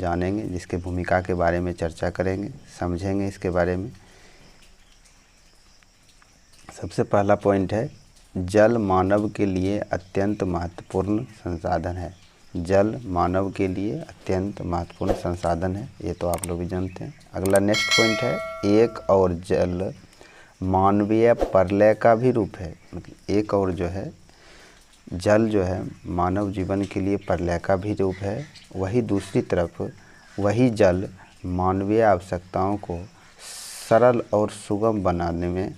जानेंगे, जिसके भूमिका के बारे में चर्चा करेंगे, समझेंगे इसके बारे में। सबसे पहला पॉइंट है, जल मानव के लिए अत्यंत महत्वपूर्ण संसाधन है। जल मानव के लिए अत्यंत महत्वपूर्ण संसाधन है, ये तो आप लोग भी जानते हैं। अगला नेक्स्ट पॉइंट है, एक और जल मानवीय प्रलय का भी रूप है। मतलब एक और जो है जल जो है मानव जीवन के लिए प्रलय का भी रूप है। वही दूसरी तरफ वही जल मानवीय आवश्यकताओं को सरल और सुगम बनाने में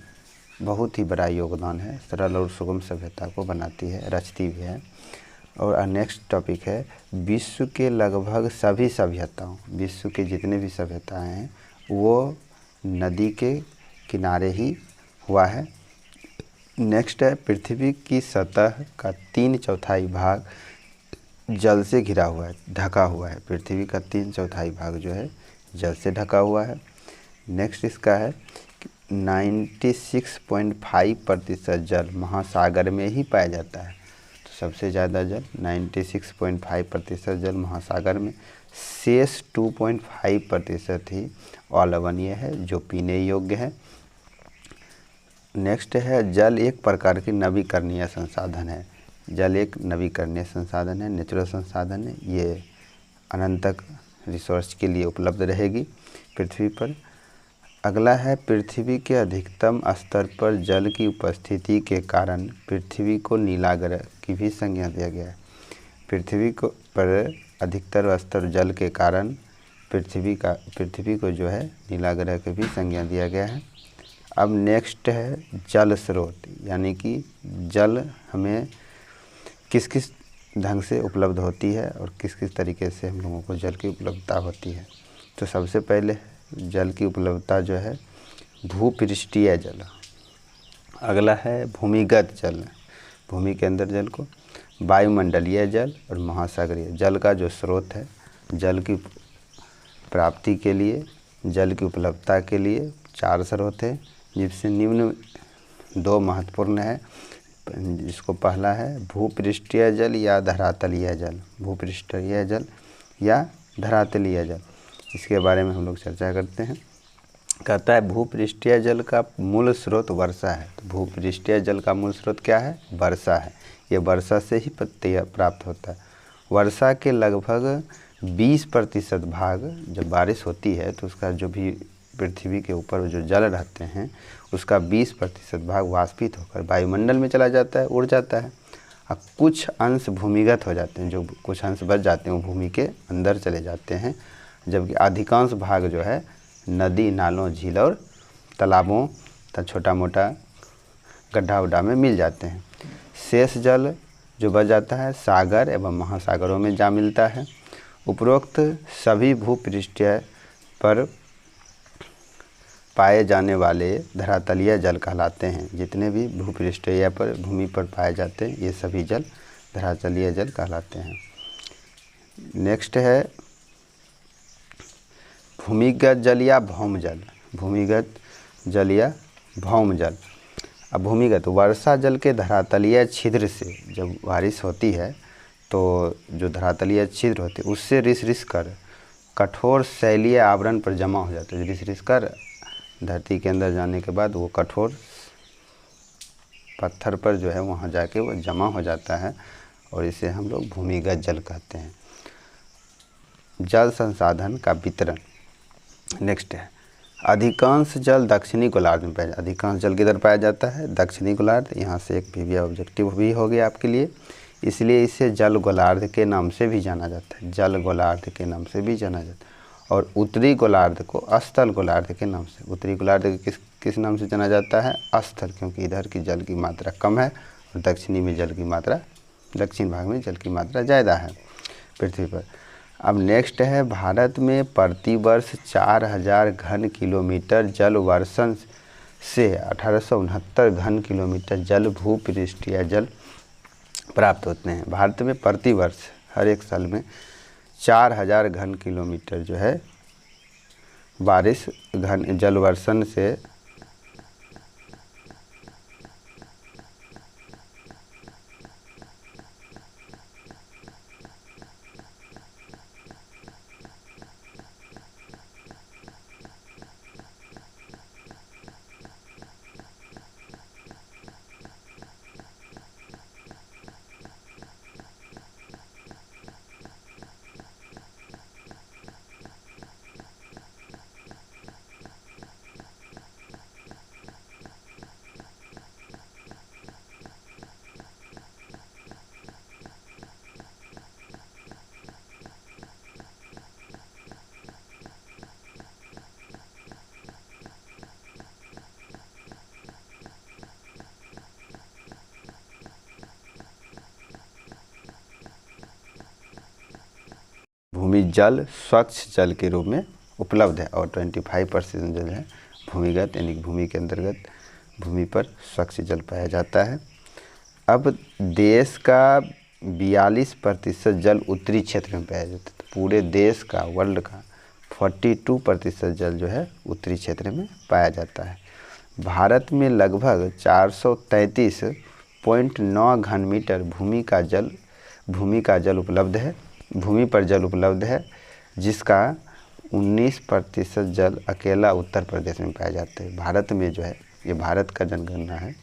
बहुत ही बड़ा योगदान है। सरल और सुगम सभ्यता को बनाती है, रचती भी है। और नेक्स्ट टॉपिक है, विश्व के लगभग सभी सभ्यताओं, विश्व के जितने भी सभ्यताएं हैं वो नदी के किनारे ही हुआ है। नेक्स्ट है, पृथ्वी की सतह का 3/4 भाग जल से घिरा हुआ है, ढका हुआ है। पृथ्वी का 3/4 भाग जो है जल से ढका हुआ है। नेक्स्ट इसका है 96.5% जल महासागर में ही पाया जाता है। तो सबसे ज़्यादा जल 96.5% जल महासागर में, शेष 2.5% ही अलवणीय है जो पीने योग्य है। नेक्स्ट है, जल एक प्रकार की नवीकरणीय संसाधन है। जल एक नवीकरणीय संसाधन है, नेचुरल संसाधन है। ये अनंत तक रिसोर्स के लिए उपलब्ध रहेगी पृथ्वी पर। अगला है, पृथ्वी के अधिकतम स्तर पर जल की उपस्थिति के कारण पृथ्वी को नीला ग्रह की भी संज्ञा दिया गया है। पृथ्वी को पर अधिकतर स्तर जल के कारण पृथ्वी को जो है नीला ग्रह की भी संज्ञा दिया गया है। अब नेक्स्ट है जल स्रोत, यानी कि जल हमें किस किस ढंग से उपलब्ध होती है और किस किस तरीके से हम लोगों को जल की उपलब्धता होती है। तो सबसे पहले जल की उपलब्धता जो है भूपृष्ठीय जल। अगला है भूमिगत जल, भूमि के अंदर जल को, वायुमंडलीय जल और महासागरीय जल का जो स्रोत है। जल की प्राप्ति के लिए, जल की उपलब्धता के लिए 4 स्रोत हैं, जिससे निम्न 2 महत्वपूर्ण है। जिसको पहला है भूपृष्ठीय जल या धरातलीय जल, भूपृष्ठीय जल या धरातलीय जल, इसके बारे में हम लोग चर्चा करते हैं। कहता है भूपृष्ठीय जल का मूल स्रोत वर्षा है। तो भूपृष्ठीय जल का मूल स्रोत क्या है? वर्षा है। ये वर्षा से ही प्राप्त होता है। वर्षा के लगभग 20% भाग जब बारिश होती है तो उसका जो भी पृथ्वी के ऊपर जो जल रहते हैं उसका 20% भाग वाष्पित होकर वायुमंडल में चला जाता है, उड़ जाता है। अब कुछ अंश भूमिगत हो जाते हैं, जो कुछ अंश बच जाते हैं वो भूमि के अंदर चले जाते हैं, जबकि अधिकांश भाग जो है नदी, नालों, झील और तालाबों तथा छोटा मोटा गड्ढा उड्ढा में मिल जाते हैं। शेष जल जो बच जाता है सागर एवं महासागरों में जा मिलता है। उपरोक्त सभी भूपृष्ठीय पर पाए जाने वाले धरातलीय जल कहलाते हैं। जितने भी भूपृष्ठीय पर भूमि पर पाए जाते हैं ये सभी जल धरातलीय जल कहलाते हैं। नेक्स्ट है भूमिगत जल या भौम जल, भूमिगत जल या भौम जल। अब भूमिगत वर्षा जल के धरातलीय छिद्र से जब बारिश होती है तो जो धरातलीय छिद्र होते हैं उससे रिस कर कठोर शैलीय आवरण पर जमा हो जाता है। रिस कर धरती के अंदर जाने के बाद वो कठोर पत्थर पर जो है वहाँ जाके वो जमा हो जाता है और इसे हम लोग भूमिगत जल कहते हैं। जल संसाधन का वितरण। नेक्स्ट है अधिकांश जल दक्षिणी गोलार्ध में पाया जाता है। अधिकांश जल किधर पाया जाता है? दक्षिणी गोलार्ध। यहाँ से एक पीवीआर ऑब्जेक्टिव भी हो गया आपके लिए, इसलिए इसे जल गोलार्ध के नाम से भी जाना जाता है। जल गोलार्ध के नाम से भी जाना जाता है। और उत्तरी गोलार्ध को अस्थल गोलार्ध के नाम से, उत्तरी गोलार्ध को किस नाम से जाना जाता है? अस्थल, क्योंकि इधर की जल की मात्रा कम है और दक्षिणी में जल की मात्रा, दक्षिण भाग में जल की मात्रा ज़्यादा है पृथ्वी पर। अब नेक्स्ट है भारत में प्रतिवर्ष 4000 घन किलोमीटर जल वर्षण से 1869 घन किलोमीटर जल भूपृष्ठीय जल प्राप्त होते हैं। भारत में प्रतिवर्ष हर एक साल में 4000 घन किलोमीटर जो है बारिश घन जल वर्षण से भूमि जल स्वच्छ जल के रूप में उपलब्ध है और 25% जल है भूमिगत, यानी भूमि के अंतर्गत भूमि पर स्वच्छ जल पाया जाता है। अब देश का 42% जल उत्तरी क्षेत्र में पाया जाता है। तो पूरे देश का, वर्ल्ड का 42% जल जो है उत्तरी क्षेत्र में पाया जाता है। भारत में लगभग 433.9 घन मीटर भूमि का जल उपलब्ध है, भूमि पर जल उपलब्ध है, जिसका 19% जल अकेला उत्तर प्रदेश में पाया जाता है। भारत में जो है, ये भारत का जनगणना है,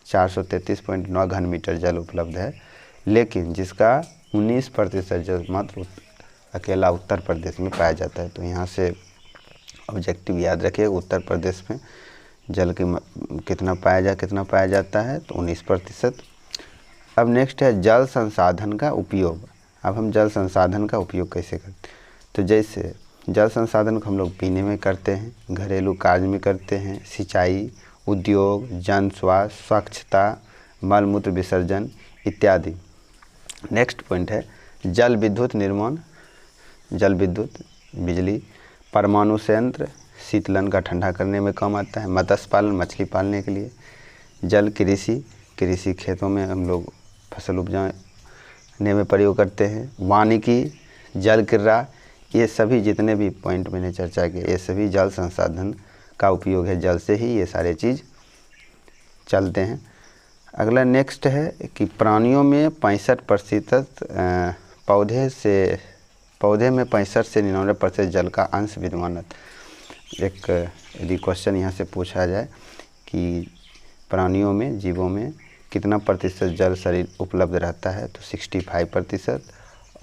433.9 घन मीटर जल उपलब्ध है, लेकिन जिसका 19% जल मात्र अकेला उत्तर प्रदेश में पाया जाता है। तो यहाँ से ऑब्जेक्टिव याद रखिए, उत्तर प्रदेश में जल के कितना पाया जाता है, तो 19%। अब नेक्स्ट है जल संसाधन का उपयोग। अब हम जल संसाधन का उपयोग कैसे करते हैं? तो जैसे जल संसाधन को हम लोग पीने में करते हैं, घरेलू कार्य में करते हैं, सिंचाई, उद्योग, जन स्वास्थ्य, स्वच्छता, मल मूत्र विसर्जन इत्यादि। नेक्स्ट पॉइंट है जल विद्युत निर्माण, जल विद्युत बिजली, परमाणु संयंत्र शीतलन का ठंडा करने में काम आता है, मत्स्य पालन मछली पालने के लिए, जल कृषि खेतों में हम लोग फसल उपजाने में प्रयोग करते हैं, वानिकी, जल क्रीड़ा, ये सभी जितने भी पॉइंट मैंने चर्चा किए ये सभी जल संसाधन का उपयोग है। जल से ही ये सारे चीज़ चलते हैं। अगला नेक्स्ट है कि प्राणियों में 65% पौधे में 65 से 99% जल का अंश विद्यमान है। एक यदि क्वेश्चन यहाँ से पूछा जाए कि प्राणियों में, जीवों में कितना प्रतिशत जल शरीर उपलब्ध रहता है, तो 65%।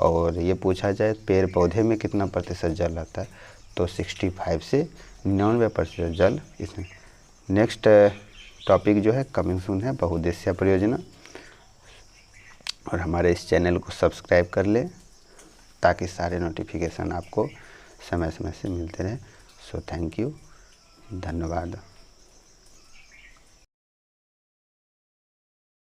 और ये पूछा जाए पेड़ पौधे में कितना प्रतिशत जल रहता है, तो 65 से 99% जल इसमें। नेक्स्ट टॉपिक जो है कमिंग सून है बहुउद्देशीय परियोजना, और हमारे इस चैनल को सब्सक्राइब कर ले ताकि सारे नोटिफिकेशन आपको समय समय से मिलते रहे। सो थैंक यू, धन्यवाद।